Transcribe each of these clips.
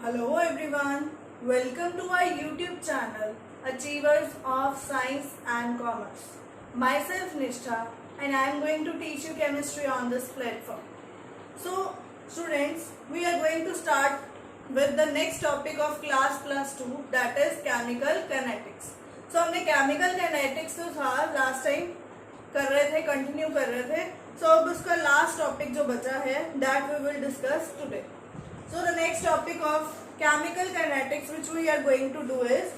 Hello everyone, welcome to our YouTube channel Achievers of Science and Commerce. Myself Nishtha and I am going to teach you chemistry on this platform. So students, we are going to start with the next topic of class plus 2, that is chemical kinetics. So हमने chemical kinetics तो था last time कर रहे थे, continue कर रहे थे. So अब उसका लास्ट टॉपिक जो बचा है that we will discuss today. So the next topic of chemical kinetics which we are going to do is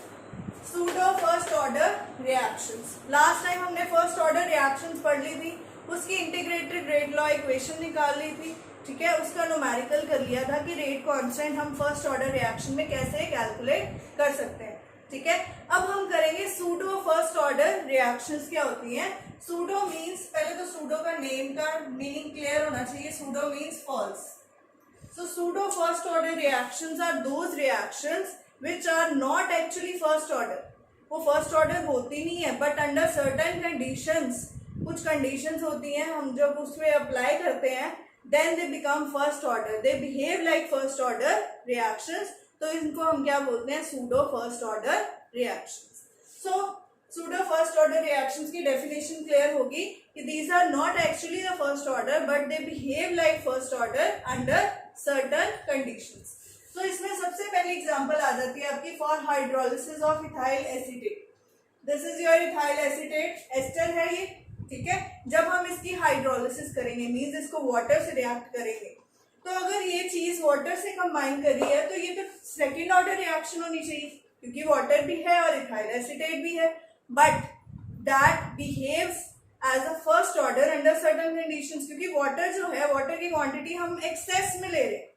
pseudo first order reactions. Last time हमने first order reactions पढ़ ली थी, उसकी integrated rate law equation निकाल ली थी, ठीक है. उसका numerical कर लिया था कि रेट कांस्टेंट हम फर्स्ट ऑर्डर रिएक्शन में कैसे कैलकुलेट कर सकते हैं, ठीक है. अब हम करेंगे सूडो फर्स्ट ऑर्डर रिएक्शंस. क्या होती हैं? सूडो मीन्स, पहले तो सूडो का नेम का मीनिंग क्लियर होना चाहिए. Pseudo means false. So pseudo first order reactions are those reactions which are not actually first order. वो first order होती नहीं है, but under certain conditions, कुछ conditions होती हैं, हम जब उसमें apply करते हैं, then they become first order. They behave like first order reactions. तो इनको हम क्या बोलते हैं? pseudo first order reactions. So pseudo first order reactions की definition clear होगी कि these are not actually the first order, but they behave like first order under certain conditions. तो इसमें सबसे पहली एग्जांपल आ जाती है आपकी for hydrolysis of ethyl acetate. This is your ethyl acetate, ester है ये, ठीक है. जब हम इसकी हाइड्रोलिसिस करेंगे मींस इसको वाटर से रिएक्ट करेंगे, तो अगर ये चीज वाटर से कंबाइन कर रही है तो ये तो सेकेंड ऑर्डर रिएक्शन होनी चाहिए, क्योंकि वाटर भी है और इथाइल एसीटेट भी है. But that behaves as a first order under certain conditions, क्योंकि वाटर जो है, वाटर की क्वांटिटी हम एक्सेस में ले रहे हैं,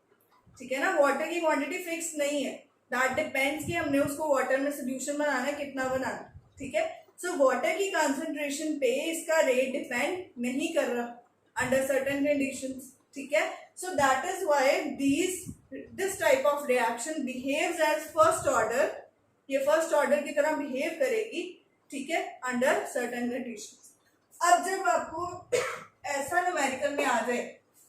ठीक है ना. वाटर की क्वांटिटी फिक्स नहीं है, दैट डिपेंड्स कि हमने उसको वाटर में सोल्यूशन बनाना है, कितना बनाना, ठीक है. सो वाटर की कंसंट्रेशन पे इसका रेट डिपेंड नहीं कर रहा अंडर सर्टन कंडीशंस, ठीक है. So that is why this type of reaction behaves as first order. ये फर्स्ट ऑर्डर की तरह बिहेव करेगी, ठीक है, अंडर सर्टन कंडीशंस. अब जब आपको ऐसा न्यूमेरिकल में आ जाए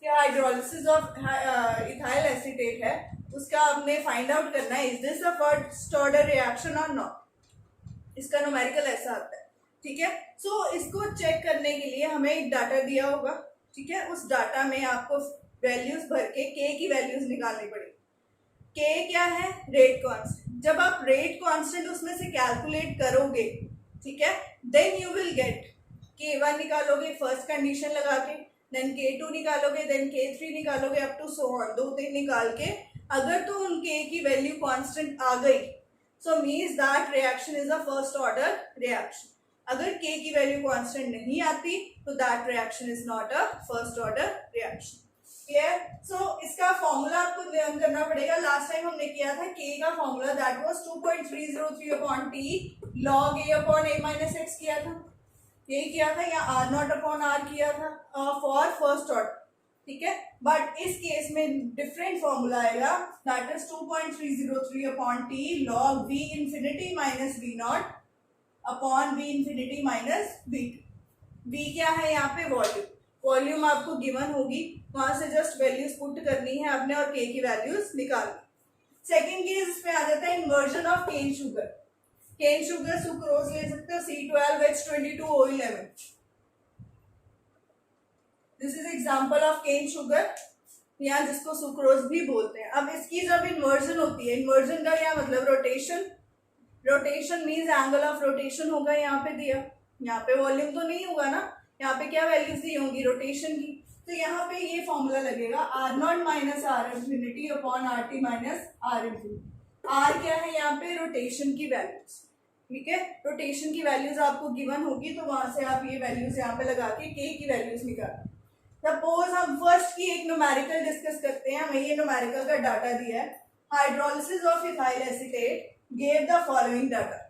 कि हाइड्रोलिसिस ऑफ इथाइल एसीटेट है, उसका आपने फाइंड आउट करना है is this a first order reaction और नॉट. इसका न्यूमेरिकल ऐसा आता है, ठीक है. सो इसको चेक करने के लिए हमें एक डाटा दिया होगा, ठीक है. उस डाटा में आपको वैल्यूज भर के के की वैल्यूज निकालनी पड़ेगी. के क्या है? Rate constant. जब आप रेट कांस्टेंट उसमें से कैलकुलेट करोगे, ठीक है, then you will get K1 निकालोगे फर्स्ट कंडीशन लगा के, देन K2 निकालोगे, देन K3 निकालोगे, अप टू सो ऑन. 2-3 निकाल के अगर तो उन K की वैल्यू कांस्टेंट आ गई, so means that reaction is a first order reaction. अगर K की वैल्यू कांस्टेंट नहीं आती तो that reaction is not a first order reaction. Clear? So इसका फॉर्मूला आपको लर्न करना पड़ेगा. लास्ट टाइम हमने किया था K का formula, that was 2.303 upon T log A upon A minus x किया था, यही किया था, या आर नॉट अपॉन आर किया था फॉर फर्स्ट ऑर्डर, ठीक है. बट इस केस में डिफरेंट फॉर्मूला आएगा, that is 2.303 upon T log V infinity minus V naught upon V infinity minus V two. V क्या है यहाँ पे? वॉल्यूम. वॉल्यूम आपको गिवन होगी, वहां से जस्ट वैल्यूज पुट करनी है आपने और के की वैल्यूज निकालनी. सेकेंड केस इसमें आ जाता है inversion of cane sugar. Cane sugar sucrose ले सकते हो, C12H22O11. This is example of cane sugar, या जिसको सुक्रोज भी बोलते हैं. अब इसकी जब इन्वर्जन होती है, इन्वर्जन का क्या मतलब? Rotation. Rotation means angle of rotation होगा यहाँ पे दिया, यहाँ पे वॉल्यूम तो नहीं होगा ना, यहाँ पे क्या वैल्यूज दी होंगी? रोटेशन की. तो यहाँ पे ये फॉर्मूला लगेगा R naught minus R infinity upon R T minus R infinity. R क्या है यहाँ पे? रोटेशन की वैल्यूज, ठीक है. रोटेशन की वैल्यूज आपको गिवन होगी, तो वहां से आप ये वैल्यूज यहाँ पे लगा के के की वैल्यूज निकाल. सपोज हम फर्स्ट की एक न्यूमेरिकल डिस्कस करते हैं. हमें ये न्यूमेरिकल का डाटा दिया है, hydrolysis of ethyl acetate gave the following data.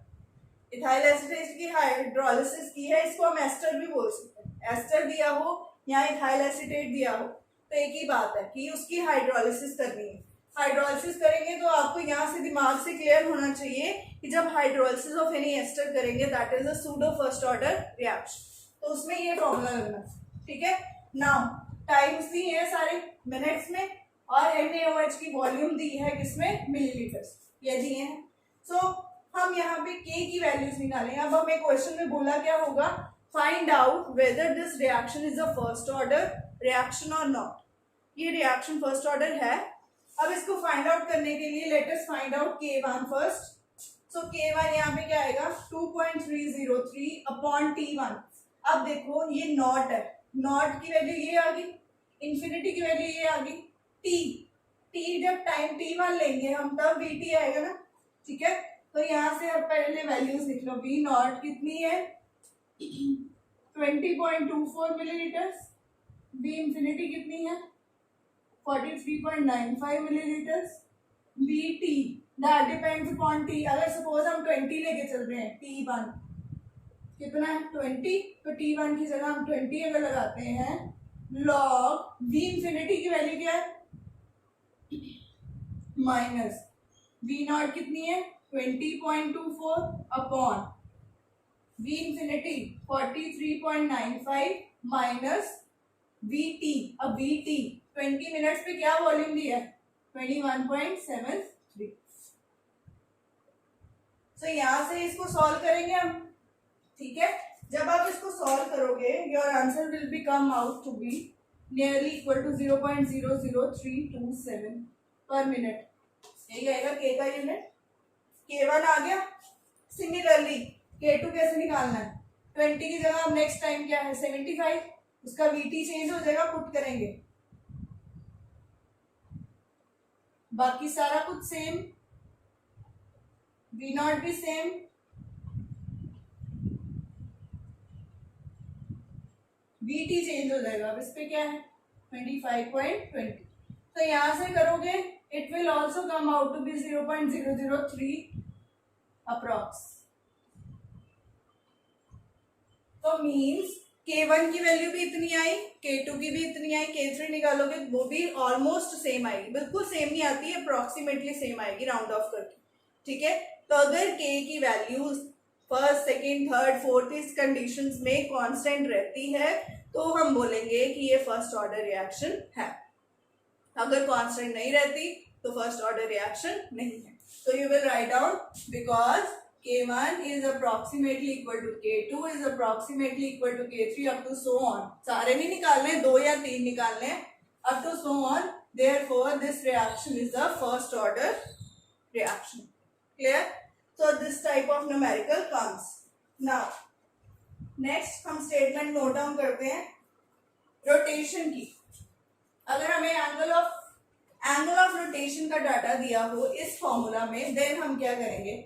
Ethyl acetate की हाइड्रोलिसिस की है, इसको हम एस्टर भी बोल सकते हैं. एस्टर दिया हो या इथाइल एसीटेट दिया हो तो एक ही बात है कि उसकी हाइड्रोलिसिस करनी है. हाइड्रोलिसिस करेंगे तो आपको यहाँ से दिमाग से क्लियर होना चाहिए कि जब हाइड्रोलिसिस ऑफ एनी एस्टर करेंगे that is a pseudo first order reaction, तो उसमें ये फॉर्मूला लगना, ठीक है. नाउ टाइम्स दी है सारे मिनट्स में, और NaOH की वॉल्यूम दी है किसमें, मिलीलीटर्स, ये दिए हैं। सो हम यहाँ पे K की वैल्यूज निकालेंगे। अब हमें क्वेश्चन में बोला क्या होगा, find out whether this reaction is a first order reaction और नॉट। ये रिएक्शन फर्स्ट ऑर्डर है। अब इसको फाइंड आउट करने के लिए let us find out K1 first. So K1 यहाँ पे क्या आएगा 2.303 अपॉन T1। अब देखो ये नॉट है, नॉट की वैल्यू ये आ गई, इन्फिनिटी की वैल्यू ये आ गई, टी जब टाइम T1 लेंगे हम तब VT आएगा ना, ठीक है। तो यहाँ से अब पहले वैल्यूज लिख लो, V नॉट कितनी है 20.24 मिलीलीटर्स, V इंफिनिटी कितनी है 43.95 millilitres, VT that depends upon T। अगर सपोज हम 20 लेके चल रहे हैं, T1 कितना है 20, तो T1 की जगह हम 20 अगर लगाते हैं, लॉग V इंफिनिटी की वैल्यू क्या है माइनस V नॉट कितनी है 20.24 upon V infinity 43.95 minus VT। अब VT 20 मिनट्स पे क्या वॉल्यूम दी है 21.73। तो यहाँ से इसको सॉल्व करेंगे हम, ठीक है। जब आप इसको सॉल्व करोगे your answer will be come out to be nearly equal to 0.00327 per minute. यही आएगा K का यूनिट। K1 आ गया। सिमिलरली K2 कैसे निकालना है, 20 की जगह अब नेक्स्ट टाइम क्या है 75, उसका VT चेंज हो जाएगा, पुट करेंगे, बाकी सारा कुछ सेम, V नॉट भी सेम, VT चेंज हो जाएगा। अब इस पे क्या है 25.20। तो यहां से करोगे it will also come out to be 0.003 approx. तो मीन्स K1 की वैल्यू भी इतनी आई, K2 की भी इतनी आई, K3 निकालोगे वो भी ऑलमोस्ट सेम आएगी, बिल्कुल सेम नहीं आती है, अप्रोक्सीमेटली सेम आएगी राउंड ऑफ करके, ठीक है। तो अगर K की values first second third fourth इस कंडीशंस में कांस्टेंट रहती है तो हम बोलेंगे कि ये फर्स्ट ऑर्डर रिएक्शन है। अगर कांस्टेंट नहीं रहती तो फर्स्ट ऑर्डर रिएक्शन नहीं है। तो you will write down because K1 is approximately equal to K2 is approximately equal to K3 up to so on। सारे नहीं निकालने, 2 या 3 निकालने, up to so on। Therefore, this reaction is the first order reaction। Clear? So this type of numerical comes। Now, next हम statement note down करते हैं rotation की। अगर हमें एंगल ऑफ रोटेशन का डाटा दिया हो इस फॉर्मूला में, देन हम क्या करेंगे,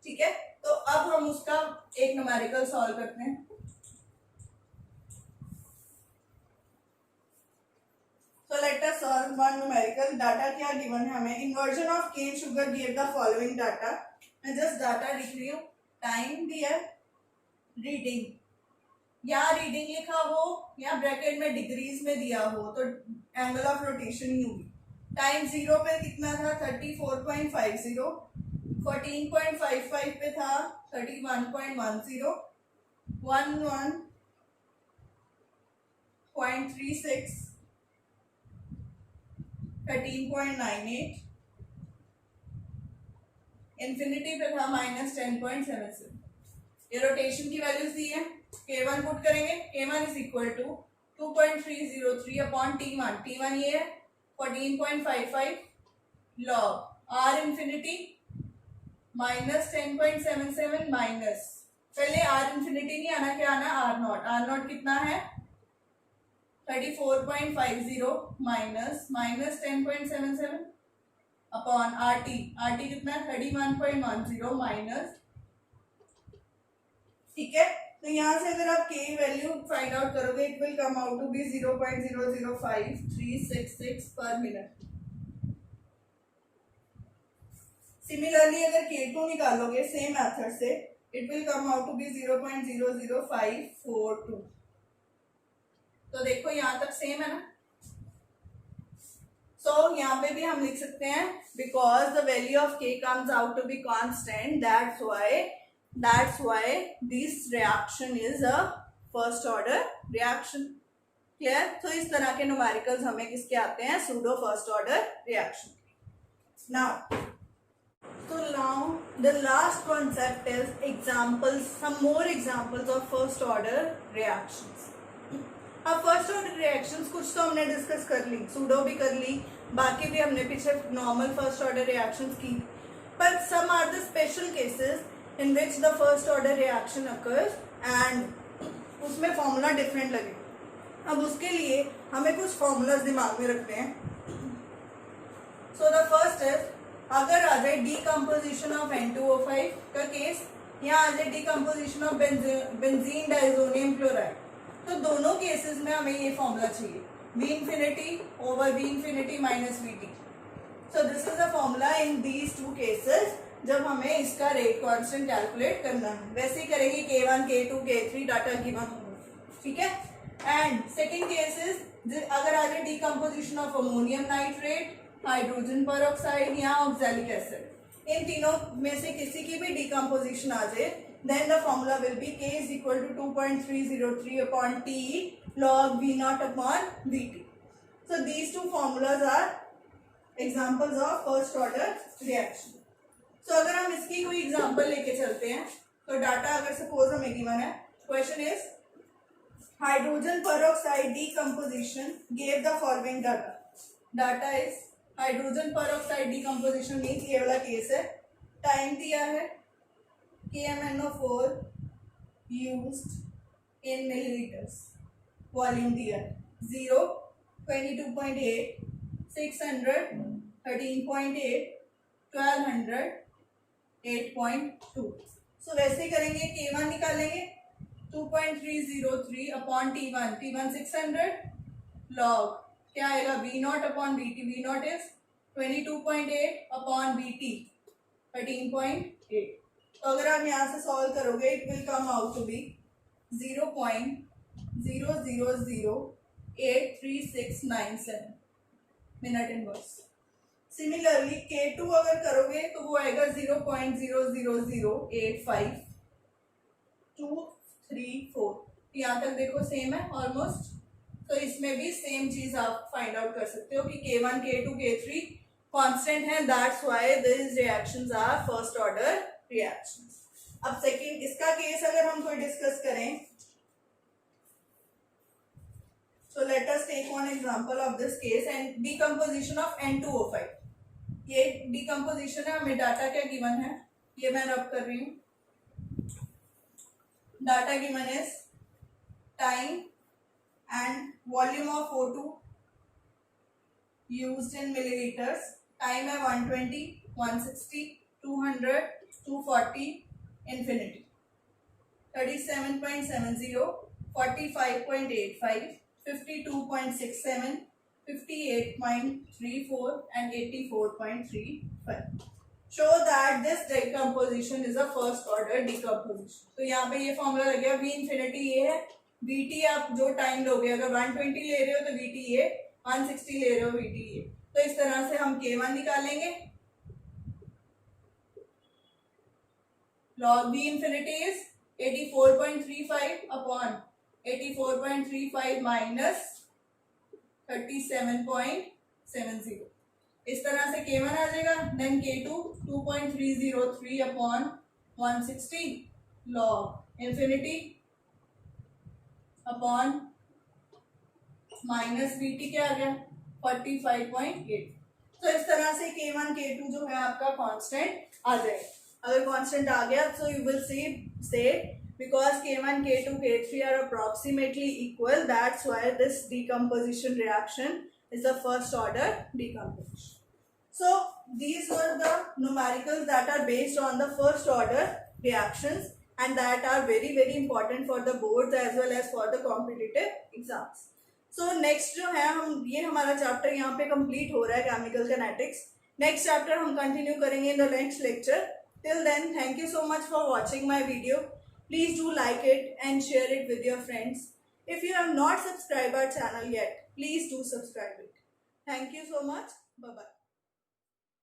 ठीक है। तो अब हम उसका एक न्यूमेरिकल सॉल्व करते हैं। So let us solve one numerical। Data क्या गिवन है हमें, inversion of cane sugar give the following data. मैं जस्ट डाटा लिख रही हूँ, टाइम दिया, रीडिंग, यहाँ रीडिंग लिखा हो या ब्रैकेट में डिग्रीज में दिया हो तो एंगल ऑफ रोटेशन ही होगी। टाइम 0 पे कितना था 34.50, 14.55 पे था 31.10, 11.36, 13.98, इंफिनिटी पे था -10.77। ये रोटेशन की वैल्यूज दी है। K1 पुट करेंगे, K1 is equal to 2.303 upon T1, T1 ये है 14.55 लॉग R इंफिनिटी -10.77 माइनस, पहले R इंफिनिटी नहीं आना, क्या आना R नॉट कितना है 34.50 माइनस -10.77 अपॉन RT कितना है 31.10 माइनस, ठीक है। तो यहाँ से अगर आप K वैल्यू फाइंड आउट करोगे it will come out to be 0.005366 per minute. Similarly अगर K2 निकालोगे सेम मेथड से it will come out to be 0.00542। तो देखो यहाँ तक सेम है ना। सो यहाँ पे भी हम लिख सकते हैं because the value of K comes out to be constant, that's why this reaction is a first order reaction। Clear? तो इस तरह के न्यूमेरिकल्स हमें किसके आते हैं? Pseudo first order reaction. Now the last concept is examples, some more examples of first order reactions. अब first order reactions कुछ तो हमने डिस्कस कर ली, सूडो भी कर ली, बाकी भी हमने पीछे नॉर्मल फर्स्ट ऑर्डर रिएक्शंस की, पर some are the special cases in which the first order reaction occurs and उसमें फॉर्मूला डिफरेंट लगे। अब उसके लिए हमें कुछ फॉर्मूलाज दिमाग में रखने हैं। सो द फर्स्ट इज, अगर आ जाए डीकम्पोजिशन ऑफ N2O5 का केस, यहाँ आ जाए decomposition of benzene diazonium chloride, तो दोनों केसेस में हमें ये फॉर्मूला चाहिए, V infinity over V infinity minus VT. So this is the formula in these two cases जब हमें इसका रेट कांस्टेंट कैलकुलेट करना है। वैसे ही करेंगे K1, K2, K3 data given होगा, ठीक है। एंड सेकेंड केस इज, अगर आ जाए decomposition of ammonium nitrate, hydrogen peroxide या ऑक्सैलिक एसिड, इन तीनों में से किसी की भी डीकम्पोजिशन आ जाए, then the formula will be K is equal to 2.303 upon T log V naught upon Vt. So these two formulas are examples of first order reaction. So अगर हम इसकी कोई एग्जाम्पल लेके चलते हैं, तो डाटा अगर सपोज हमें गिवन है, question is hydrogen peroxide decomposition gave the following data. Data is hydrogen peroxide decomposition means ये वाला केस है, टाइम दिया है KMnO4 used in milliliters, volume दिया है 0, 22.8, 600, 13.8, 1200, 8.2। सो वैसे करेंगे, K1 निकालेंगे 2.303 अपॉन T1, T1 600 लॉग क्या आएगा V naught upon VT, V naught is 22.8 upon VT 13.8। तो अगर आप यहाँ से सॉल्व करोगे, it will come out to be 0.0008367 minute inverse. Similarly K2 अगर करोगे तो वो आएगा 0.0008523 यहाँ तक देखो सेम है ऑलमोस्ट। तो इसमें भी सेम चीज आप फाइंड आउट कर सकते हो कि K1, K2, K3 कांस्टेंट है, that's why this reactions are first order reactions. अब सेकंड इसका केस अगर हम कोई डिस्कस करें, so let us take one example of this case and decomposition of N2O5। ये decomposition है, हमें डाटा क्या गिवन है, ये मैं रब कर रही हूँ। Data given is time and volume of O2 used in milliliters। Time है 120, 160, 200, 240, infinity। 37.70, 45.85, 52.67, 58.34 and 84.35। Show that this decomposition is a first order decomposition। तो यहाँ पे ये फॉर्मूला लग गया, V infinity ये है, VT आप जो टाइम लोगे, अगर 120 ले रहे हो तो VT ये, 160 ले रहे हो VT ये। तो इस तरह से हम K1 निकालेंगे, log V infinity is 84.35 upon 84.35 minus 37.70। इस तरह से K1 आ जाएगा, then K2 2.303 upon 160 log infinity upon minus VT क्या आ गया 45.8। तो इस तरह से K1, K2 जो है आपका कांस्टेंट आ जाएगा। अगर कांस्टेंट आ गया तो you will say because K1, K2, K3 are approximately equal, that's why this decomposition reaction is the first order decomposition. So these were the numericals that are based on the first order reactions and that are very very important for the boards as well as for the competitive exams. So next जो है हम ये हमारा chapter यहाँ पे complete हो रहा है केमिकल काइनेटिक्स। नेक्स्ट चैप्टर हम कंटिन्यू करेंगे in the next lecture. Till then thank you so much for watching my video. Please do like it and share it with your friends. If you have not subscribed our channel yet, please do subscribe it. Thank you so much. Bye-bye.